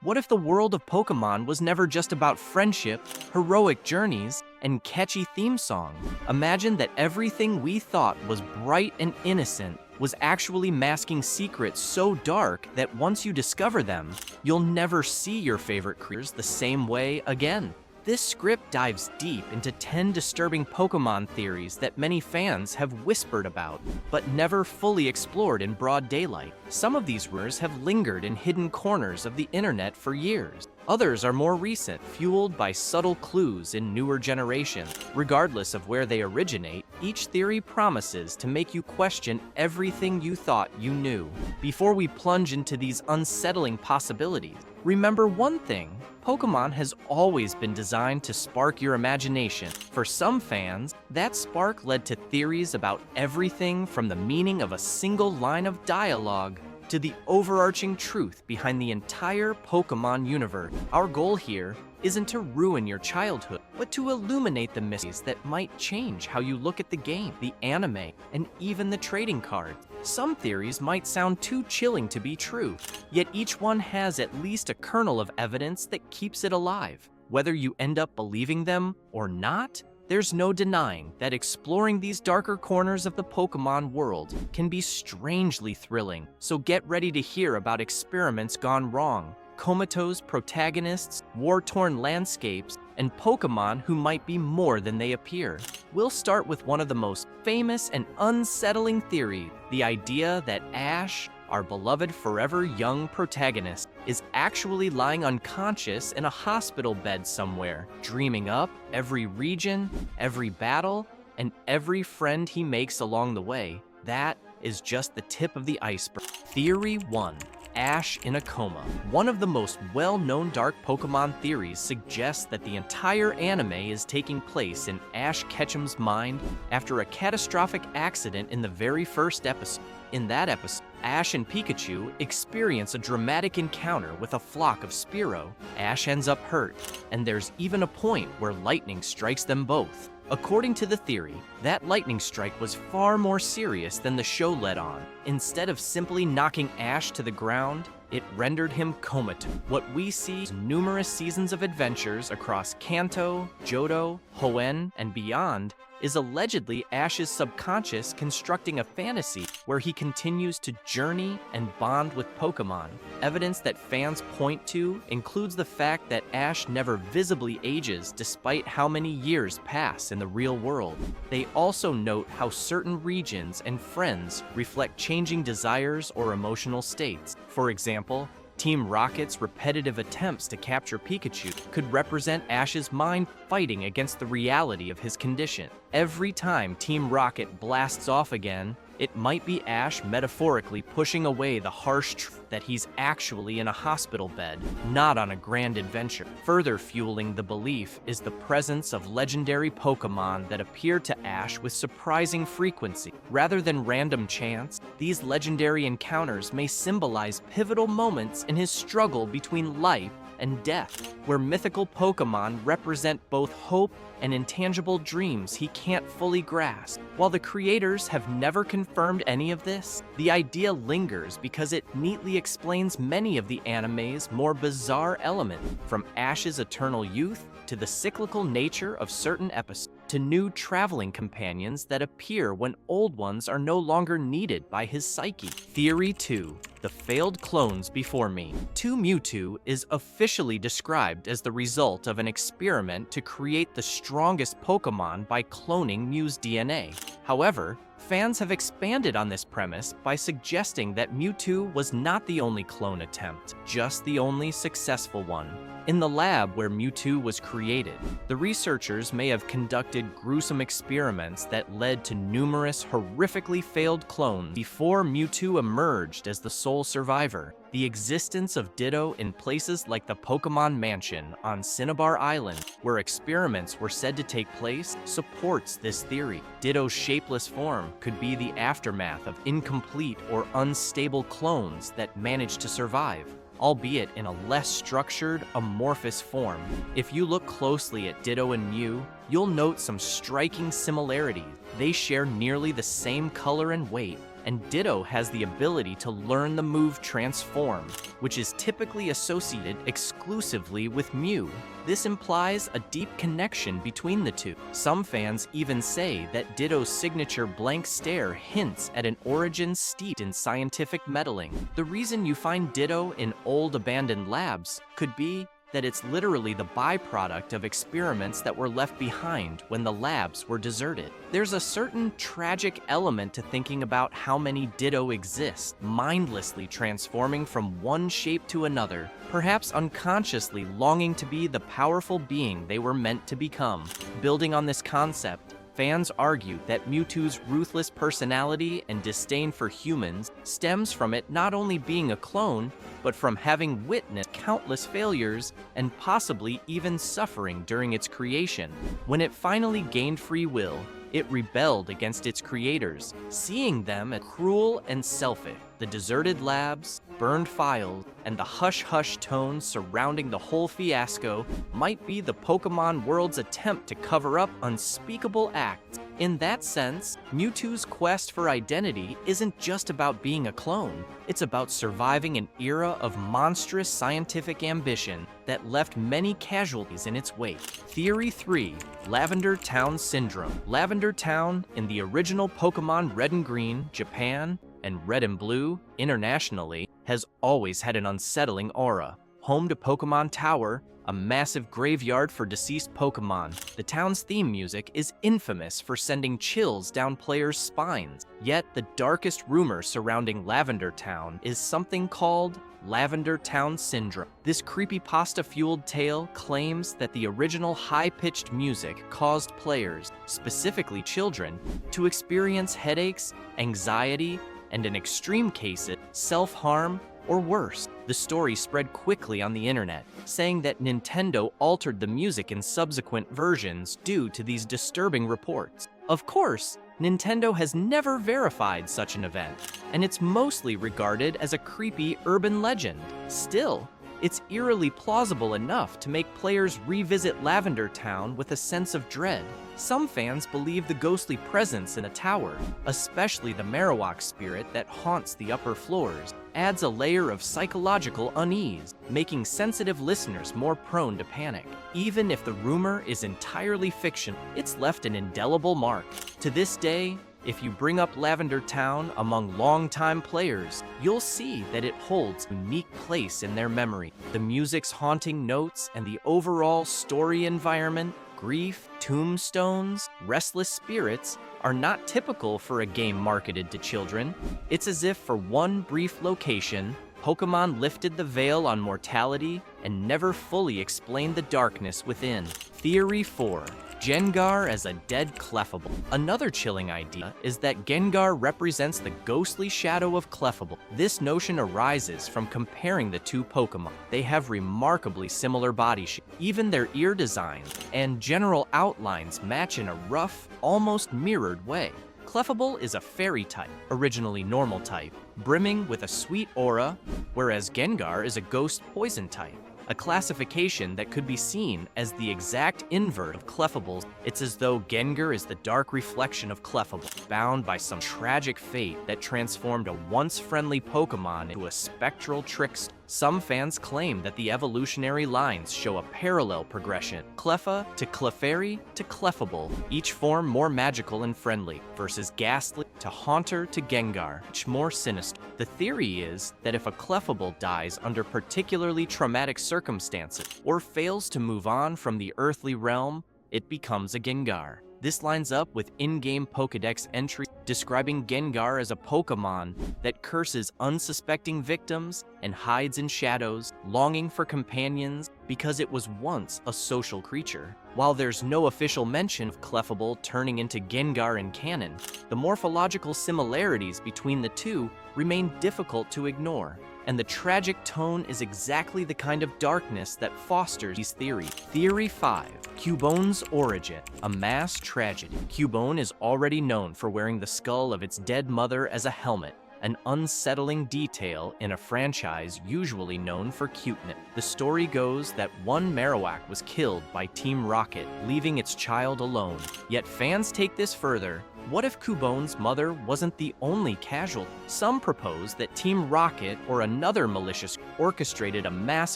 What if the world of Pokemon was never just about friendship, heroic journeys, and catchy theme songs? Imagine that everything we thought was bright and innocent was actually masking secrets so dark that once you discover them, you'll never see your favorite creatures the same way again. This script dives deep into 10 disturbing Pokemon theories that many fans have whispered about, but never fully explored in broad daylight. Some of these rumors have lingered in hidden corners of the internet for years. Others are more recent, fueled by subtle clues in newer generations. Regardless of where they originate, each theory promises to make you question everything you thought you knew. Before we plunge into these unsettling possibilities, remember one thing: Pokemon has always been designed to spark your imagination. For some fans, that spark led to theories about everything from the meaning of a single line of dialogue to the overarching truth behind the entire Pokemon universe. Our goal here isn't to ruin your childhood, but to illuminate the mysteries that might change how you look at the game, the anime, and even the trading cards. Some theories might sound too chilling to be true, yet each one has at least a kernel of evidence that keeps it alive. Whether you end up believing them or not, there's no denying that exploring these darker corners of the Pokemon world can be strangely thrilling. So get ready to hear about experiments gone wrong, comatose protagonists, war-torn landscapes, and Pokemon who might be more than they appear. We'll start with one of the most famous and unsettling theories, the idea that Ash, our beloved forever young protagonist, is actually lying unconscious in a hospital bed somewhere, dreaming up every region, every battle, and every friend he makes along the way. That is just the tip of the iceberg. Theory 1. Ash in a coma. One of the most well-known dark Pokemon theories suggests that the entire anime is taking place in Ash Ketchum's mind after a catastrophic accident in the very first episode. In that episode, Ash and Pikachu experience a dramatic encounter with a flock of Spearow. Ash ends up hurt, and there's even a point where lightning strikes them both. According to the theory, that lightning strike was far more serious than the show let on. Instead of simply knocking Ash to the ground, it rendered him comatose. What we see is numerous seasons of adventures across Kanto, Johto, Hoenn, and beyond is allegedly Ash's subconscious constructing a fantasy where he continues to journey and bond with Pokemon. Evidence that fans point to includes the fact that Ash never visibly ages despite how many years pass in the real world. They also note how certain regions and friends reflect changing desires or emotional states. For example, Team Rocket's repetitive attempts to capture Pikachu could represent Ash's mind fighting against the reality of his condition. Every time Team Rocket blasts off again, it might be Ash metaphorically pushing away the harsh truth that he's actually in a hospital bed, not on a grand adventure. Further fueling the belief is the presence of legendary Pokemon that appear to Ash with surprising frequency. Rather than random chance, these legendary encounters may symbolize pivotal moments in his struggle between life and death, where mythical Pokemon represent both hope and intangible dreams he can't fully grasp. While the creators have never confirmed any of this, the idea lingers because it neatly explains many of the anime's more bizarre elements, from Ash's eternal youth to the cyclical nature of certain episodes, to new traveling companions that appear when old ones are no longer needed by his psyche. Theory 2. The failed clones before me. 2 Mewtwo is officially described as the result of an experiment to create the strongest Pokemon by cloning Mew's DNA. However, fans have expanded on this premise by suggesting that Mewtwo was not the only clone attempt, just the only successful one. In the lab where Mewtwo was created, the researchers may have conducted gruesome experiments that led to numerous horrifically failed clones before Mewtwo emerged as the sole survivor. The existence of Ditto in places like the Pokemon Mansion on Cinnabar Island, where experiments were said to take place, supports this theory. Ditto's shapeless form could be the aftermath of incomplete or unstable clones that managed to survive, albeit in a less structured, amorphous form. If you look closely at Ditto and Mew, you'll note some striking similarities. They share nearly the same color and weight, and Ditto has the ability to learn the move Transform, which is typically associated exclusively with Mew. This implies a deep connection between the two. Some fans even say that Ditto's signature blank stare hints at an origin steeped in scientific meddling. The reason you find Ditto in old abandoned labs could be that it's literally the byproduct of experiments that were left behind when the labs were deserted. There's a certain tragic element to thinking about how many Ditto exist, mindlessly transforming from one shape to another, perhaps unconsciously longing to be the powerful being they were meant to become. Building on this concept, fans argue that Mewtwo's ruthless personality and disdain for humans stems from it not only being a clone, but from having witnessed countless failures and possibly even suffering during its creation. When it finally gained free will, it rebelled against its creators, seeing them as cruel and selfish. The deserted labs, burned files, and the hush-hush tone surrounding the whole fiasco might be the Pokémon world's attempt to cover up unspeakable acts. In that sense, Mewtwo's quest for identity isn't just about being a clone. It's about surviving an era of monstrous scientific ambition that left many casualties in its wake. Theory 3. Lavender Town Syndrome. Lavender Town, in the original Pokémon Red and Green, Japan, and Red and Blue, internationally, has always had an unsettling aura. Home to Pokémon Tower, a massive graveyard for deceased Pokémon, the town's theme music is infamous for sending chills down players' spines. Yet the darkest rumor surrounding Lavender Town is something called Lavender Town Syndrome. This creepypasta-fueled tale claims that the original high-pitched music caused players, specifically children, to experience headaches, anxiety, and in extreme cases, self-harm or worse. The story spread quickly on the internet, saying that Nintendo altered the music in subsequent versions due to these disturbing reports. Of course, Nintendo has never verified such an event, and it's mostly regarded as a creepy urban legend. Still, it's eerily plausible enough to make players revisit Lavender Town with a sense of dread. Some fans believe the ghostly presence in a tower, especially the Marowak spirit that haunts the upper floors, adds a layer of psychological unease, making sensitive listeners more prone to panic. Even if the rumor is entirely fiction, it's left an indelible mark. To this day, if you bring up Lavender Town among longtime players, you'll see that it holds a unique place in their memory. The music's haunting notes and the overall story environment, grief, tombstones, restless spirits, are not typical for a game marketed to children. It's as if for one brief location, Pokémon lifted the veil on mortality and never fully explained the darkness within. Theory 4. Gengar as a dead Clefable. Another chilling idea is that Gengar represents the ghostly shadow of Clefable. This notion arises from comparing the two Pokémon. They have remarkably similar body shape. Even their ear designs and general outlines match in a rough, almost mirrored way. Clefable is a fairy type, originally normal type, brimming with a sweet aura, whereas Gengar is a ghost poison type, a classification that could be seen as the exact invert of Clefable's. It's as though Gengar is the dark reflection of Clefable, bound by some tragic fate that transformed a once friendly Pokémon into a spectral trickster. Some fans claim that the evolutionary lines show a parallel progression, Cleffa to Clefairy to Clefable, each form more magical and friendly, versus Ghastly to Haunter to Gengar, each more sinister. The theory is that if a Clefable dies under particularly traumatic circumstances or fails to move on from the earthly realm, it becomes a Gengar. This lines up with in-game Pokedex entries describing Gengar as a Pokémon that curses unsuspecting victims and hides in shadows, longing for companions because it was once a social creature. While there's no official mention of Clefable turning into Gengar in canon, the morphological similarities between the two remain difficult to ignore, and the tragic tone is exactly the kind of darkness that fosters these theories. Theory 5. Cubone's origin. A mass tragedy. Cubone is already known for wearing the skull of its dead mother as a helmet, an unsettling detail in a franchise usually known for cuteness. The story goes that one Marowak was killed by Team Rocket, leaving its child alone. Yet fans take this further What if Cubone's mother wasn't the only casualty? Some propose that Team Rocket or another malicious orchestrated a mass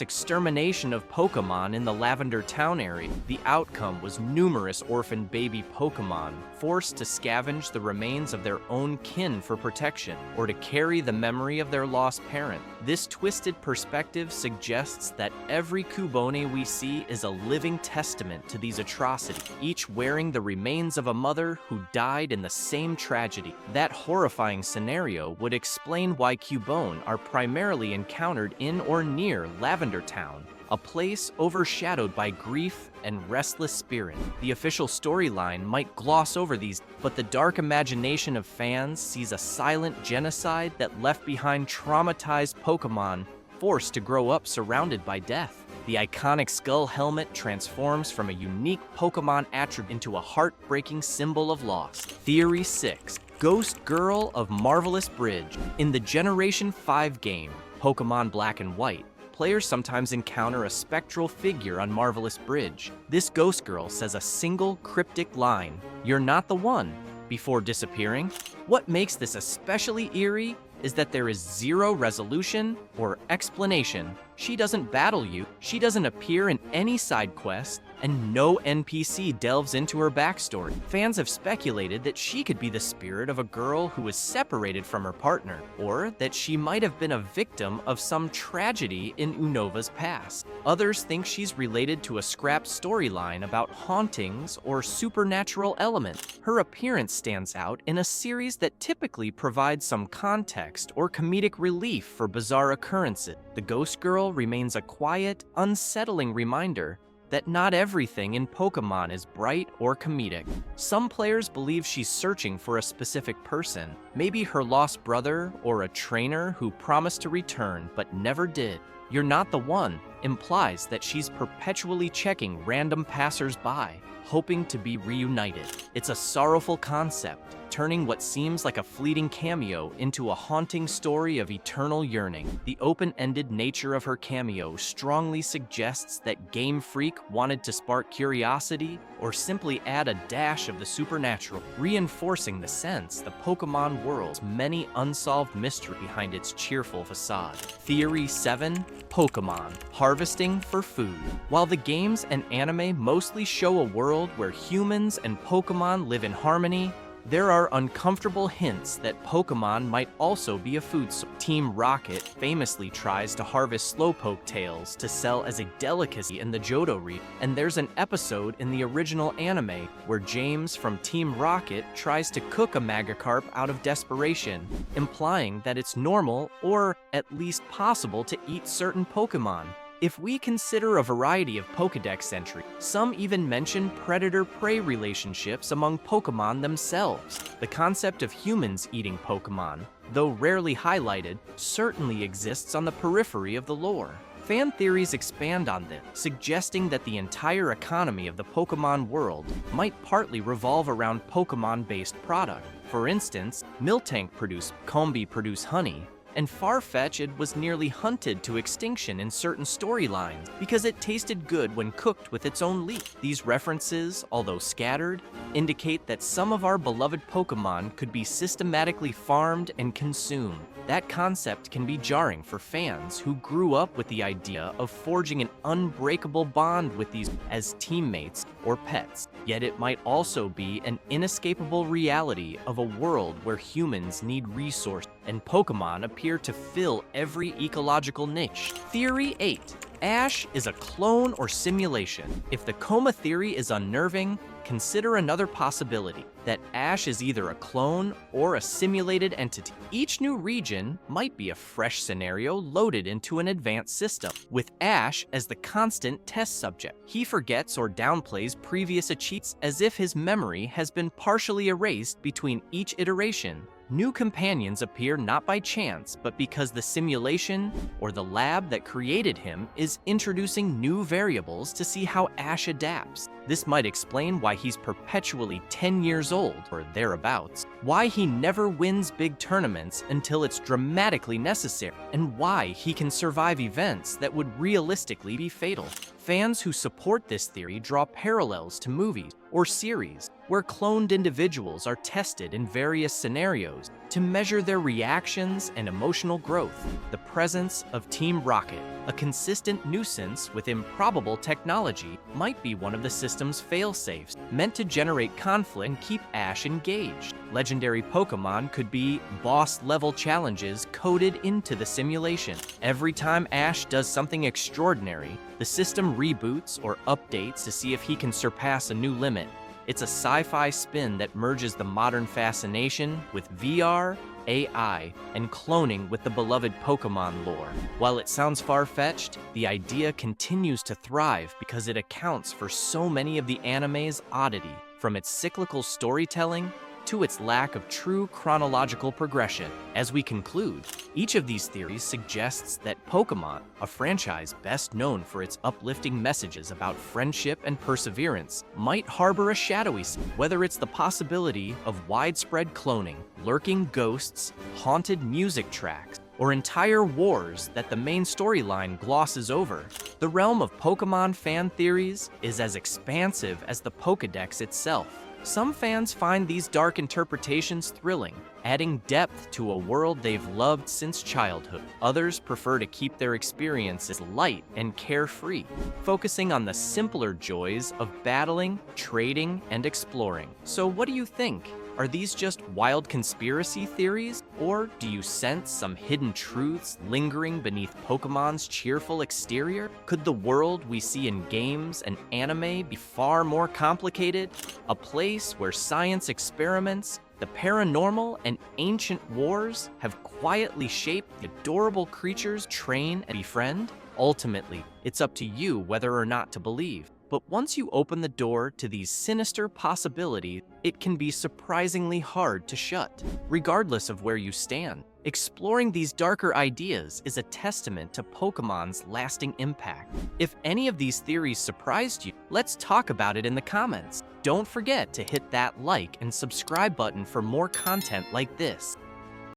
extermination of Pokémon in the Lavender Town area. The outcome was numerous orphan baby Pokémon forced to scavenge the remains of their own kin for protection, or to carry the memory of their lost parent. This twisted perspective suggests that every Cubone we see is a living testament to these atrocities, each wearing the remains of a mother who died in the same tragedy. That horrifying scenario would explain why Cubone are primarily encountered in or near Lavender Town, a place overshadowed by grief and restless spirit. The official storyline might gloss over these, but the dark imagination of fans sees a silent genocide that left behind traumatized Pokémon forced to grow up surrounded by death. The iconic skull helmet transforms from a unique Pokémon attribute into a heartbreaking symbol of loss. Theory 6. Ghost Girl of Marvelous Bridge. In the Generation 5 game, Pokémon Black and White, players sometimes encounter a spectral figure on Marvelous Bridge. This ghost girl says a single cryptic line, "You're not the one," before disappearing. What makes this especially eerie is that there is zero resolution or explanation. She doesn't battle you, she doesn't appear in any side quest, and no NPC delves into her backstory. Fans have speculated that she could be the spirit of a girl who was separated from her partner, or that she might have been a victim of some tragedy in Unova's past. Others think she's related to a scrapped storyline about hauntings or supernatural elements. Her appearance stands out in a series that typically provides some context or comedic relief for bizarre occurrences. The Ghost Girl remains a quiet, unsettling reminder that not everything in Pokémon is bright or comedic. Some players believe she's searching for a specific person, maybe her lost brother or a trainer who promised to return but never did. "You're not the one" implies that she's perpetually checking random passers-by, hoping to be reunited. It's a sorrowful concept, turning what seems like a fleeting cameo into a haunting story of eternal yearning. The open-ended nature of her cameo strongly suggests that Game Freak wanted to spark curiosity or simply add a dash of the supernatural, reinforcing the sense the Pokémon world's many unsolved mysteries behind its cheerful facade. Theory 7. Pokémon harvesting for food. While the games and anime mostly show a world where humans and Pokémon live in harmony, there are uncomfortable hints that Pokémon might also be a food source. Team Rocket famously tries to harvest slowpoke tails to sell as a delicacy in the Johto region, and there's an episode in the original anime where James from Team Rocket tries to cook a Magikarp out of desperation, implying that it's normal or at least possible to eat certain Pokémon. If we consider a variety of Pokedex entries, some even mention predator-prey relationships among Pokémon themselves. The concept of humans eating Pokémon, though rarely highlighted, certainly exists on the periphery of the lore. Fan theories expand on this, suggesting that the entire economy of the Pokémon world might partly revolve around Pokémon-based products. For instance, Miltank produce, Combee produce honey, and Farfetch'd was nearly hunted to extinction in certain storylines because it tasted good when cooked with its own leaf. These references, although scattered, indicate that some of our beloved Pokémon could be systematically farmed and consumed. That concept can be jarring for fans who grew up with the idea of forging an unbreakable bond with these as teammates or pets. Yet it might also be an inescapable reality of a world where humans need resources and Pokémon appear to fill every ecological niche. Theory 8. Ash is a clone or simulation. If the Coma Theory is unnerving, consider another possibility, that Ash is either a clone or a simulated entity. Each new region might be a fresh scenario loaded into an advanced system, with Ash as the constant test subject. He forgets or downplays previous achievements as if his memory has been partially erased between each iteration. New companions appear not by chance, but because the simulation or the lab that created him is introducing new variables to see how Ash adapts. This might explain why he's perpetually 10 years old, or thereabouts, why he never wins big tournaments until it's dramatically necessary, and why he can survive events that would realistically be fatal. Fans who support this theory draw parallels to movies or series where cloned individuals are tested in various scenarios to measure their reactions and emotional growth. The presence of Team Rocket, a consistent nuisance with improbable technology, might be one of the system's fail-safes, meant to generate conflict and keep Ash engaged. Legendary Pokémon could be boss-level challenges coded into the simulation. Every time Ash does something extraordinary, the system reboots or updates to see if he can surpass a new limit. It's a sci-fi spin that merges the modern fascination with VR, AI, and cloning with the beloved Pokémon lore. While it sounds far-fetched, the idea continues to thrive because it accounts for so many of the anime's oddity, from its cyclical storytelling to its lack of true chronological progression. As we conclude, each of these theories suggests that Pokémon, a franchise best known for its uplifting messages about friendship and perseverance, might harbor a shadowy side, whether it's the possibility of widespread cloning, lurking ghosts, haunted music tracks, or entire wars that the main storyline glosses over. The realm of Pokémon fan theories is as expansive as the Pokedex itself. Some fans find these dark interpretations thrilling, adding depth to a world they've loved since childhood. Others prefer to keep their experiences light and carefree, focusing on the simpler joys of battling, trading, and exploring. So what do you think? Are these just wild conspiracy theories, or do you sense some hidden truths lingering beneath Pokémon's cheerful exterior? Could the world we see in games and anime be far more complicated? A place where science experiments, the paranormal, and ancient wars have quietly shaped the adorable creatures train and befriend? Ultimately, it's up to you whether or not to believe. But once you open the door to these sinister possibilities, it can be surprisingly hard to shut. Regardless of where you stand, exploring these darker ideas is a testament to Pokémon's lasting impact. If any of these theories surprised you, let's talk about it in the comments. Don't forget to hit that like and subscribe button for more content like this.